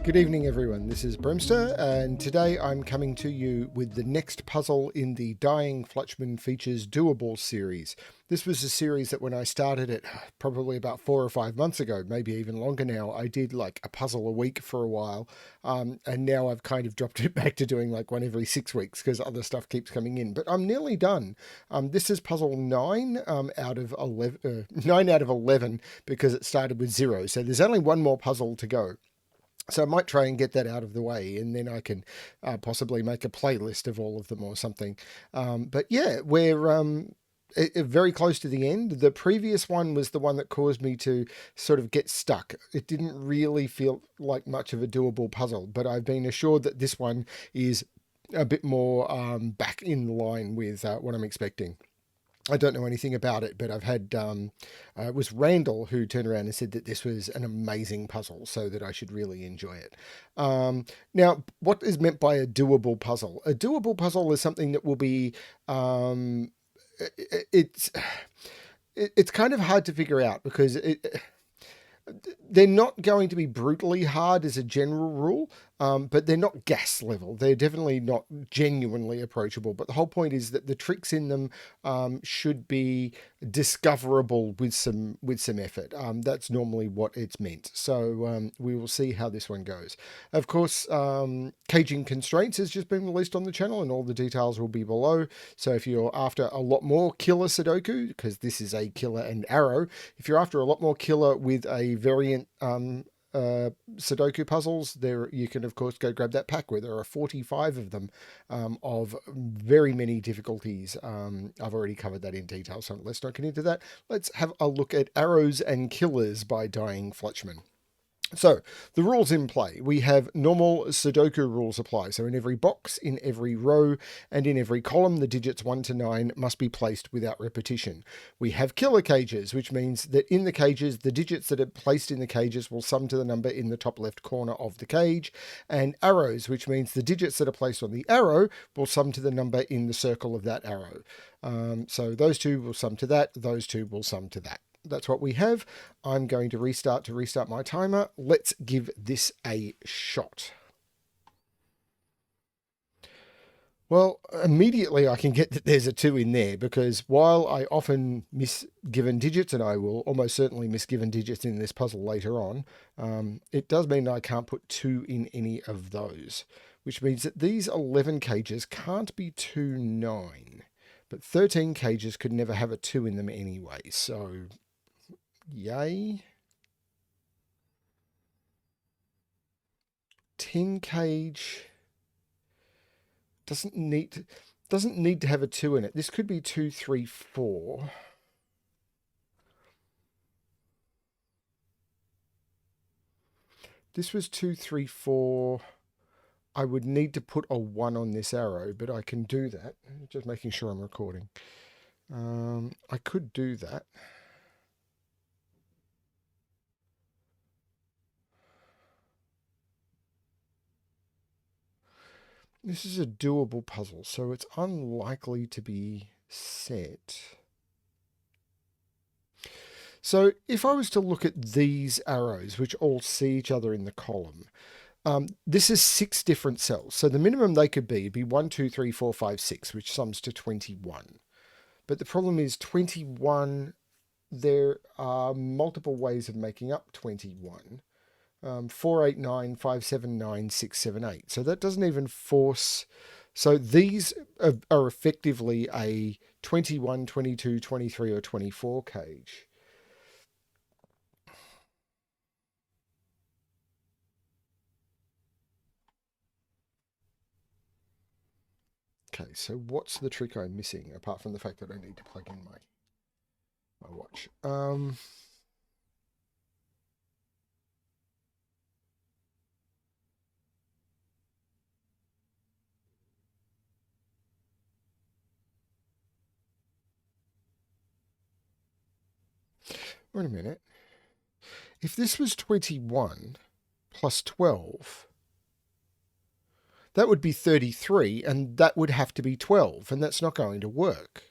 Good evening, everyone. This is Brimster, and today I'm coming to you with the next puzzle in the Dying Flutchman Features Doables series. This was a series that when I started it probably about 4 or 5 months ago, maybe even longer now, I did like a puzzle a week for a while, and now I've kind of dropped it back to doing like one every 6 weeks because other stuff keeps coming in. But I'm nearly done. This is puzzle 9 out of 11, 9 out of 11 because it started with 0. So there's only one more puzzle to go. So I might try and get that out of the way, and then I can possibly make a playlist of all of them or something. But yeah, we're very close to the end. The previous one was the one that caused me to sort of get stuck. It didn't really feel like much of a doable puzzle, but I've been assured that this one is a bit more back in line with what I'm expecting. I don't know anything about it, but I've had, it was Randall who turned around and said that this was an amazing puzzle, so that I should really enjoy it. Now, what is meant by a doable puzzle? A doable puzzle is something that will be, it's kind of hard to figure out because they're not going to be brutally hard as a general rule, but they're not gas level. They're definitely not genuinely approachable. But the whole point is that the tricks in them should be discoverable with some effort. That's normally what it's meant. So we will see how this one goes. Of course, Caging Constraints has just been released on the channel, and all the details will be below. So if you're after a lot more Killer Sudoku, because this is a Killer and Arrow, if you're after a lot more Killer with a Variant Sudoku puzzles, there you can of course go grab that pack where there are 45 of them, of very many difficulties. I've already covered that in detail, so let's not get into that. Let's have a look at Arrows and Killers by Dying Flutchman. So the rules in play, we have normal Sudoku rules apply. So in every box, in every row, and in every column, the digits 1 to 9 must be placed without repetition. We have killer cages, which means that in the cages, the digits that are placed in the cages will sum to the number in the top left corner of the cage. And arrows, which means the digits that are placed on the arrow will sum to the number in the circle of that arrow. So those two will sum to that, those two will sum to that. That's what we have. I'm going to restart my timer. Let's give this a shot. Well, immediately I can get that there's a 2 in there, because while I often miss given digits, and I will almost certainly miss given digits in this puzzle later on, it does mean I can't put 2 in any of those, which means that these 11 cages can't be 2, 9. But 13 cages could never have a 2 in them anyway, so yay. 10 cage doesn't need to have a 2 in it. This could be 2, 3, 4. This was 2, 3, 4. I would need to put a 1 on this arrow, but I can do that. Just making sure I'm recording. I could do that. This is a doable puzzle, so it's unlikely to be set. So if I was to look at these arrows, which all see each other in the column, this is 6 different cells. So the minimum they could be would be 1, 2, 3, 4, 5, 6, which sums to 21. But the problem is 21, there are multiple ways of making up 21. 4, 8, 9, 5, 7, 9, 6, 7, 8. So that doesn't even force. So these are effectively a 21, 22, 23, or 24 cage. Okay, so what's the trick I'm missing, apart from the fact that I need to plug in my watch? Wait a minute. If this was 21 plus 12, that would be 33, and that would have to be 12, and that's not going to work.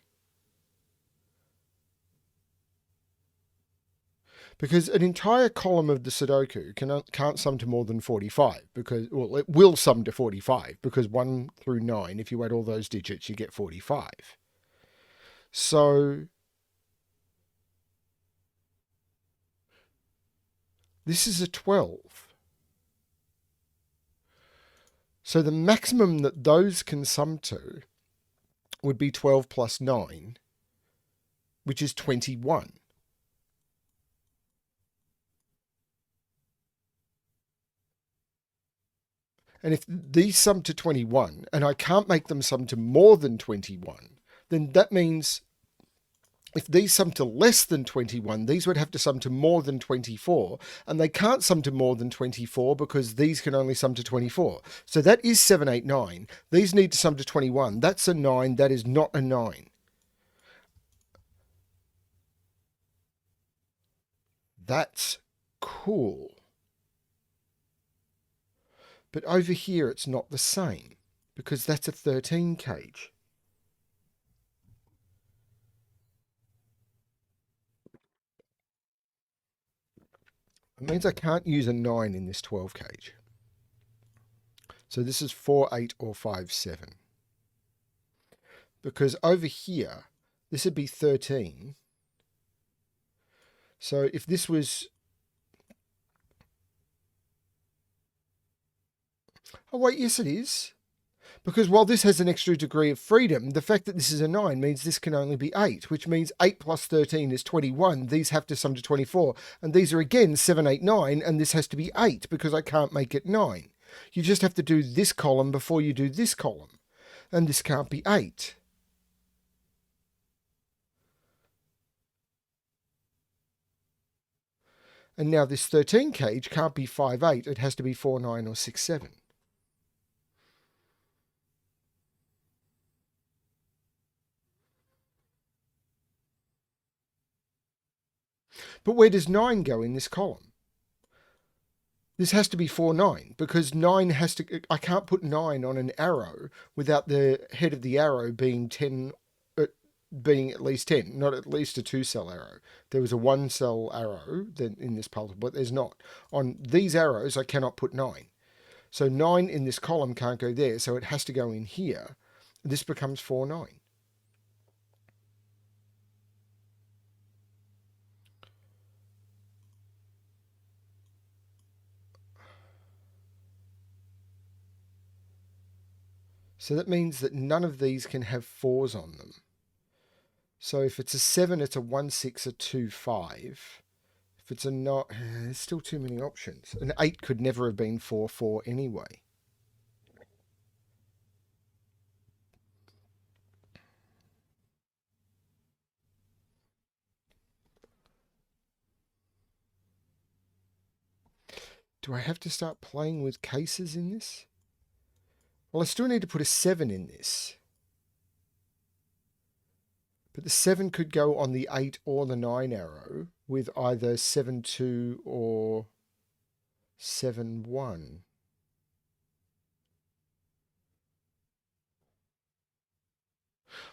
Because an entire column of the Sudoku can't sum to more than 45 because, well, it will sum to 45 because 1 through 9, if you add all those digits, you get 45. So this is a 12. So the maximum that those can sum to would be 12 plus 9, which is 21. And if these sum to 21, and I can't make them sum to more than 21, then that means if these sum to less than 21, these would have to sum to more than 24, and they can't sum to more than 24 because these can only sum to 24. So that is 7, 8, 9. These need to sum to 21. That's a 9. That is not a 9. That's cool. But over here, it's not the same because that's a 13 cage. It means I can't use a 9 in this 12 cage. So this is 4, 8, or 5, 7. Because over here, this would be 13. So if this was... Oh, wait, yes, it is. Because while this has an extra degree of freedom, the fact that this is a 9 means this can only be 8, which means 8 plus 13 is 21. These have to sum to 24. And these are again 7, 8, 9, and this has to be 8 because I can't make it 9. You just have to do this column before you do this column. And this can't be 8. And now this 13 cage can't be 5, 8. It has to be 4, 9, or 6, 7. But where does 9 go in this column? This has to be 4, 9 because 9 has to... I can't put 9 on an arrow without the head of the arrow being 10, being at least 10, not at least a 2-cell arrow. There was a 1-cell arrow in this puzzle, but there's not. On these arrows, I cannot put 9. So 9 in this column can't go there, so it has to go in here. This becomes 4, 9. So that means that none of these can have 4s on them. So if it's a 7, it's a 1, 6, a 2, 5. If it's a 9, there's still too many options. An 8 could never have been 4, 4 anyway. Do I have to start playing with cases in this? Well, I still need to put a 7 in this. But the 7 could go on the 8 or the 9 arrow with either 7, 2 or 7, 1.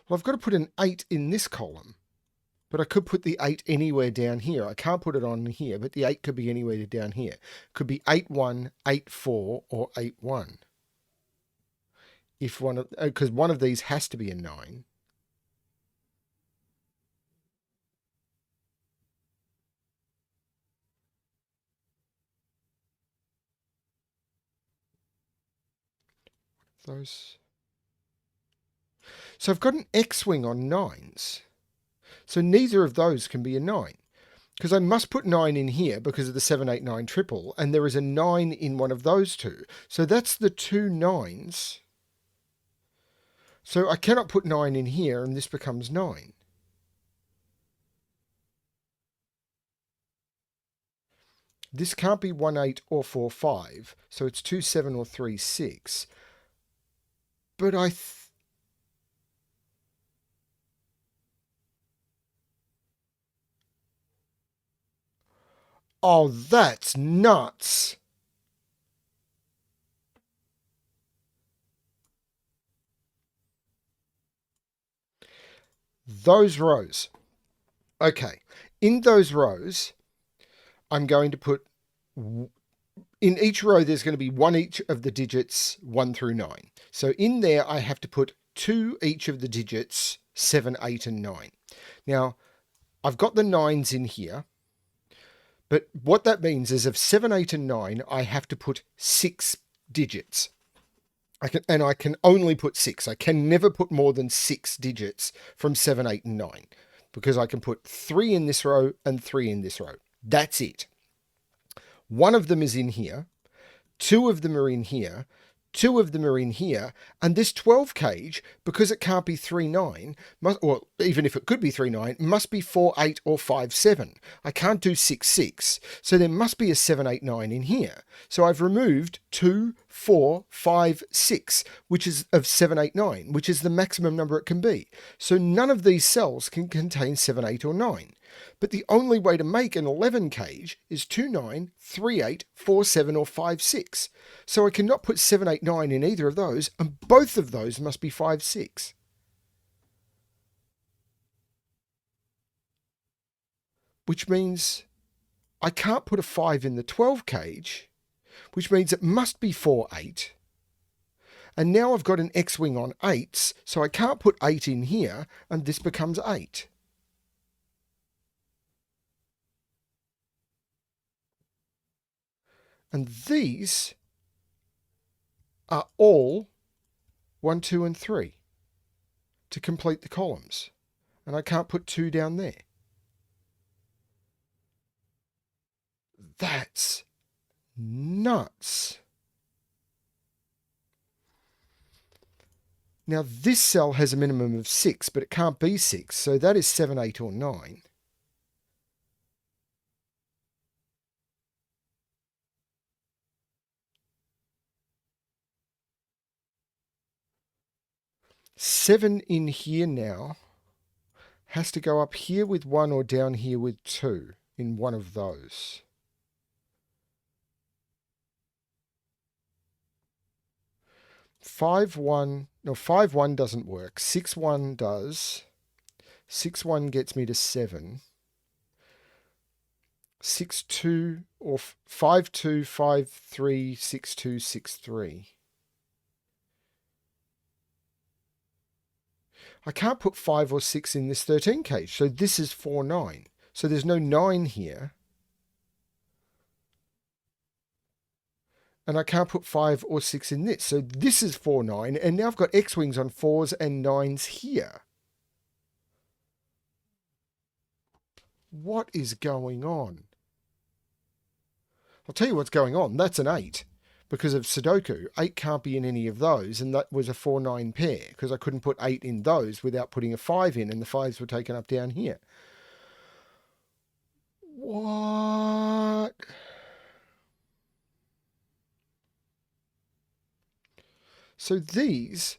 Well, I've got to put an 8 in this column. But I could put the 8 anywhere down here. I can't put it on here, but the 8 could be anywhere down here. It could be 8, 1, 8, 4, or 8, 1. If one of, because one of these has to be a 9. Those. So I've got an X-wing on 9s. So neither of those can be a 9. Because I must put 9 in here because of the 7, 8, 9 triple, and there is a 9 in one of those two. So that's the 2 9s. So I cannot put 9 in here, and this becomes 9. This can't be 1, 8, or 4, 5. So it's 2, 7, or 3, 6. But oh, that's nuts. Those rows. Okay. In those rows, I'm going to put, in each row, there's going to be one each of the digits 1 through 9. So in there, I have to put 2 each of the digits 7, 8, and 9. Now, I've got the 9s in here, but what that means is of 7, 8, and 9, I have to put 6 digits. I can only put 6. I can never put more than 6 digits from 7, 8, and 9, because I can put 3 in this row and 3 in this row. That's it. One of them is in here, 2 of them are in here, 2 of them are in here, and this 12 cage, because it can't be 3, 9, or even if it could be 3, 9, must be 4, 8, or 5, 7. I can't do 6, 6, so there must be a 7, 8, 9 in here. So I've removed 2, 4, 5, 6, which is of 7, 8, 9, which is the maximum number it can be. So none of these cells can contain 7, 8, or 9. But the only way to make an 11 cage is 2, 9, 3, 8, 4, 7, or 5, 6. So I cannot put 7, 8, 9 in either of those, and both of those must be 5, 6. Which means I can't put a 5 in the 12 cage, which means it must be 4, 8. And now I've got an X-wing on 8s, so I can't put 8 in here, and this becomes 8. And these are all 1, 2, and 3 to complete the columns. And I can't put 2 down there. That's nuts. Now this cell has a minimum of 6, but it can't be 6, so that is 7, 8, or 9. Seven in here now has to go up here with 1 or down here with 2 in one of those. Five one doesn't work. 6 1 does. 6 1 gets me to 7. 6 2 or 5 2 5 3 6 2 6 3. I can't put 5 or 6 in this 13 cage, so this is 4 9. So there's no 9 here. And I can't put 5 or 6 in this. So this is 4 9, and now I've got X-wings on 4s and 9s here. What is going on? I'll tell you what's going on. That's an 8 because of Sudoku. 8 can't be in any of those, and that was a 4 9 pair because I couldn't put 8 in those without putting a 5 in, and the 5s were taken up down here. What? So these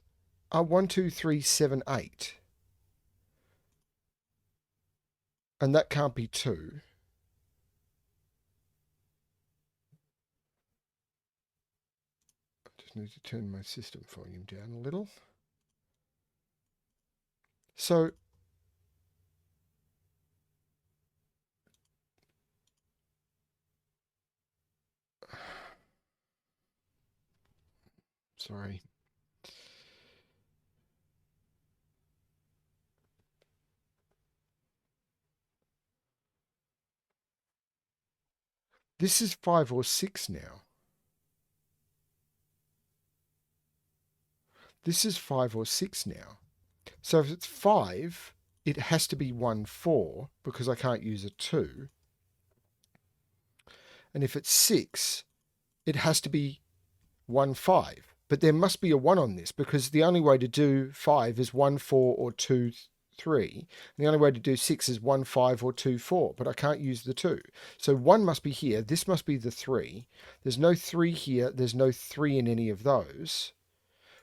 are 1 2 3 7 8. And that can't be 2. I just need to turn my system volume down a little. So sorry. This is 5 or 6 now. This is 5 or 6 now. So if it's 5, it has to be 1 4 because I can't use a 2. And if it's 6, it has to be 1 5. But there must be a 1 on this because the only way to do 5 is 1 4 or 2 3. And the only way to do 6 is 1 5 or 2 4. But I can't use the 2. So 1 must be here. This must be the 3. There's no 3 here. There's no 3 in any of those,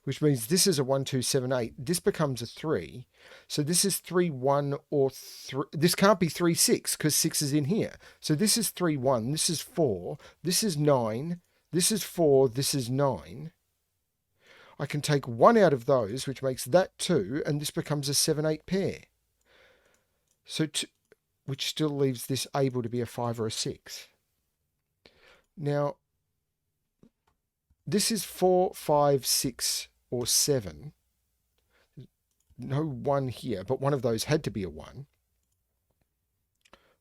which means this is a 1 2 7 8. This becomes a 3. So this is 3 1 or 3. This can't be 3 6 because 6 is in here. So this is 3 1. This is 4. This is 9. This is 4. This is 9. I can take 1 out of those, which makes that 2, and this becomes a 7 8 pair. So which still leaves this able to be a 5 or a 6. Now, this is 4, 5, 6, or 7. No 1 here, but one of those had to be a 1.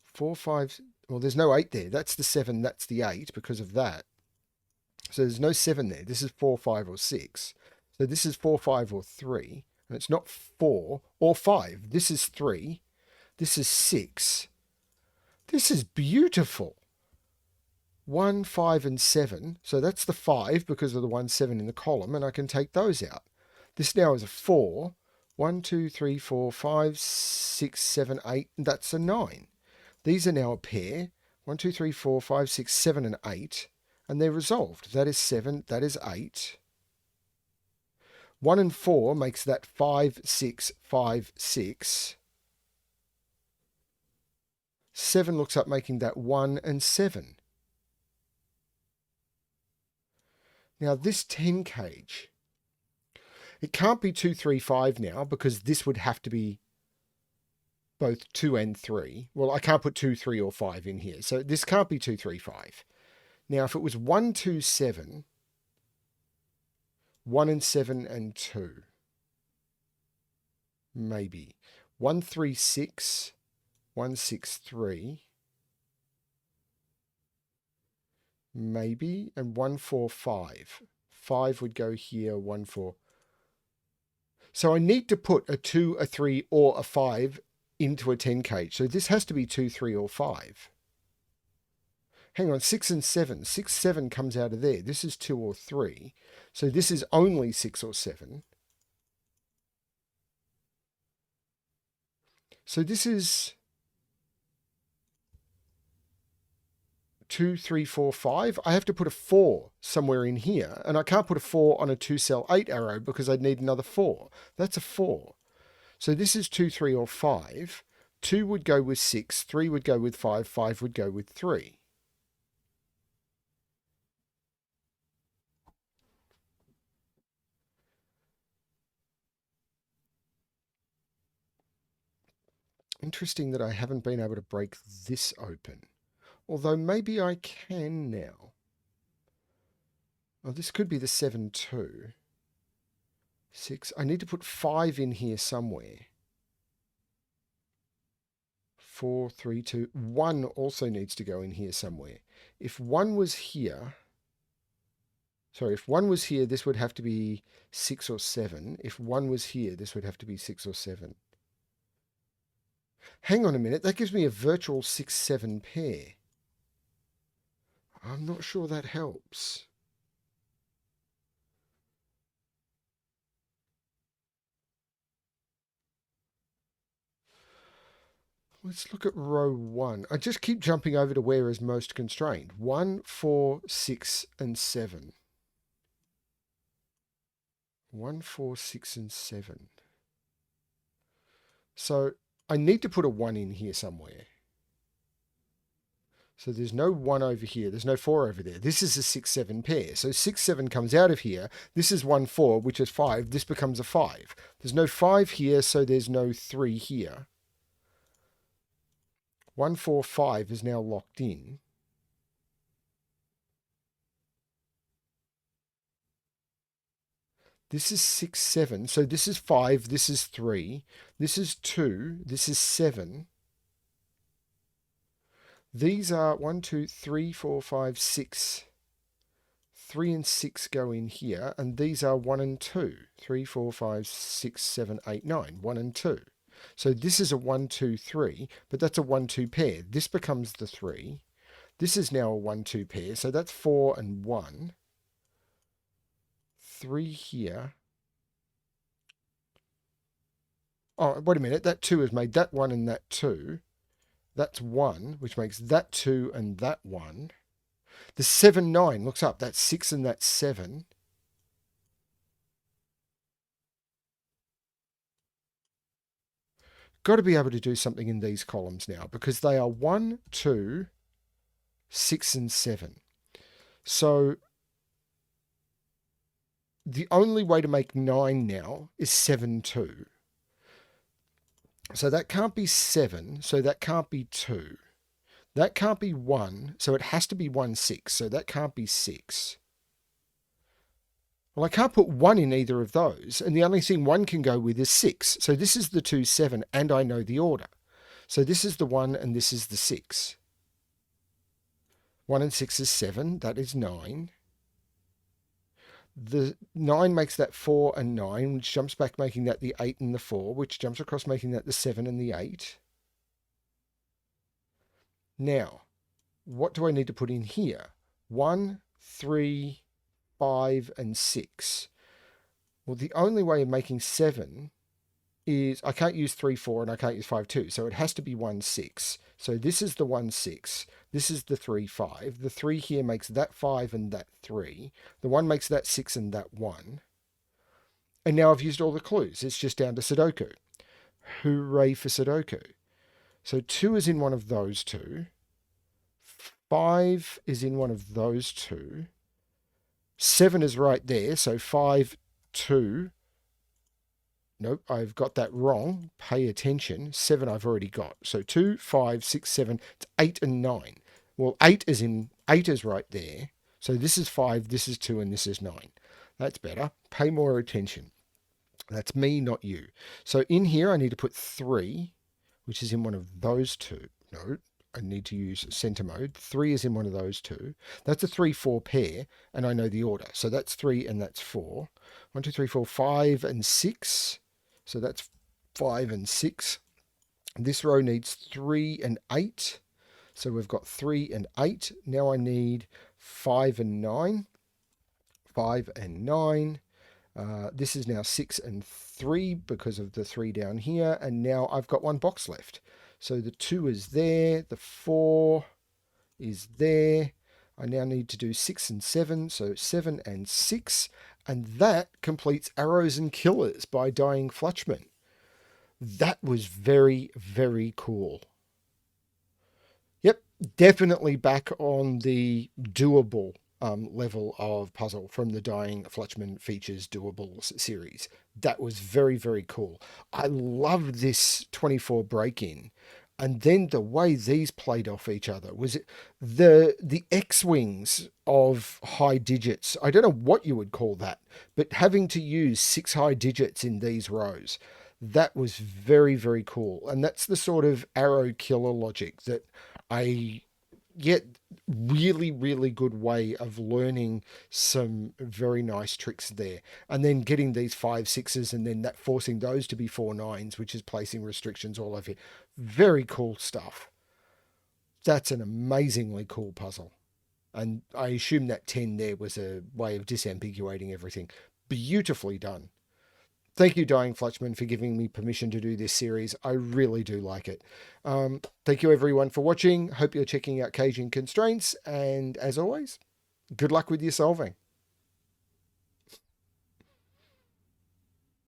4, 5, well, there's no 8 there. That's the 7, that's the 8 because of that. So there's no 7 there. This is 4, 5, or 6. So this is 4, 5, or 3. And it's not 4 or 5. This is 3. This is 6. This is beautiful. 1, 5, and 7. So that's the 5 because of the 1, 7 in the column, and I can take those out. This now is a 4. 1, 2, 3, 4, 5, 6, 7, 8. That's a 9. These are now a pair. 1, 2, 3, 4, 5, 6, 7, and 8. And they're resolved. That is 7. That is 8. 1 and 4 makes that 5, 6, 5, 6. 7 looks up making that 1 and 7. Now this 10 cage, it can't be 2, 3, 5 now because this would have to be both 2 and 3. Well, I can't put 2, 3, or 5 in here. So this can't be 2, 3, 5. Now, if it was 1, 2, 7, 1 and 7 and 2, maybe. 1, 3, 6, 1, 6, 3, maybe. And 1, 4, 5. 5 would go here, 1, 4. So I need to put a 2, a 3, or a 5 into a 10 cage. So this has to be 2, 3, or 5. Hang on, 6 and 7. 6, 7 comes out of there. This is 2 or 3. So this is only 6 or 7. So this is 2, 3, 4, 5. I have to put a 4 somewhere in here. And I can't put a 4 on a 2 cell 8 arrow because I'd need another 4. That's a 4. So this is 2, 3, or 5. 2 would go with 6. 3 would go with 5. 5 would go with 3. Interesting that I haven't been able to break this open. Although maybe I can now. Oh, this could be the 7, 2. 6. I need to put 5 in here somewhere. 4, 3, 2. 1 also needs to go in here somewhere. If 1 was here... Sorry, if 1 was here, this would have to be 6 or 7. If 1 was here, this would have to be 6 or 7. Hang on a minute, that gives me a virtual 6, 7 pair. I'm not sure that helps. Let's look at row 1. I just keep jumping over to where is most constrained. 1, 4, 6, and 7. 1, 4, 6, and 7. So I need to put a 1 in here somewhere. So there's no 1 over here. There's no 4 over there. This is a 6, 7 pair. So 6, 7 comes out of here. This is 1, 4, which is 5. This becomes a 5. There's no 5 here, so there's no 3 here. 1, 4, 5 is now locked in. This is 6, 7. So this is 5. This is 3. This is 2. This is 7. These are 1, 2, 3, 4, 5, 6. 3 and 6 go in here. And these are 1 and 2. 3, 4, 5, 6, 7, 8, 9. 1 and 2. So this is a 1, 2, 3. But that's a 1, 2 pair. This becomes the 3. This is now a 1, 2 pair. So that's 4 and 1. 3 here. Oh, wait a minute. That 2 has made that 1 and that 2. That's 1, which makes that 2 and that 1. The 7, 9 looks up. That's 6 and that's 7. Got to be able to do something in these columns now because they are 1, 2, 6, and 7. So the only way to make 9 now is 7, 2. So that can't be 7, so that can't be 2. That can't be 1, so it has to be 1, 6. So that can't be 6. Well, I can't put 1 in either of those, and the only thing 1 can go with is 6. So this is the 2, 7, and I know the order. So this is the 1 and this is the 6. 1 and 6 is 7. That is 9. The 9 makes that 4 and 9, which jumps back making that the 8 and the 4, which jumps across making that the 7 and the 8. Now, what do I need to put in here? 1, 3, 5, and 6. Well, the only way of making 7 is I can't use 3, 4, and I can't use 5, 2. So it has to be 1, 6. So this is the 1, 6. This is the 3, 5. The 3 here makes that 5 and that 3. The 1 makes that 6 and that 1. And now I've used all the clues. It's just down to Sudoku. Hooray for Sudoku. So 2 is in one of those two. 5 is in one of those two. 7 is right there. So 5, 2. Nope, I've got that wrong. Pay attention. 7 I've already got. So 2, 5, 6, 7. It's 8 and 9. Well, 8 is right there. So this is 5, this is 2, and this is 9. That's better. Pay more attention. That's me, not you. So in here, I need to put 3, which is in one of those two. No, I need to use center mode. 3 is in one of those two. That's a 3, 4 pair, and I know the order. So that's 3 and that's 4. 1, 2, 3, 4, 5, and 6. So that's 5 and 6. This row needs 3 and 8. So we've got 3 and 8. Now I need 5 and 9. 5 and 9. This is now 6 and 3 because of the 3 down here. And now I've got one box left. So the 2 is there. The 4 is there. I now need to do 6 and 7. So 7 and 6. And that completes Arrows and Killers by Dying Flutchman. That was very, very cool. Yep, definitely back on the doable level of puzzle from the Dying Flutchman Features Doables series. That was very, very cool. I love this 24 break-in. And then the way these played off each other was it the X-wings of high digits. I don't know what you would call that, but having to use 6 high digits in these rows, that was very, very cool. And that's the sort of arrow killer logic that I get really, really good way of learning some very nice tricks there. And then getting these 5, 6s and then that forcing those to be 4, 9s, which is placing restrictions all over it. Very cool stuff. That's an amazingly cool puzzle. And I assume that 10 there was a way of disambiguating everything. Beautifully done. Thank you, Dying Flutchman, for giving me permission to do this series. I really do like it. Thank you, everyone, for watching. Hope you're checking out Caging Constraints. And as always, good luck with your solving.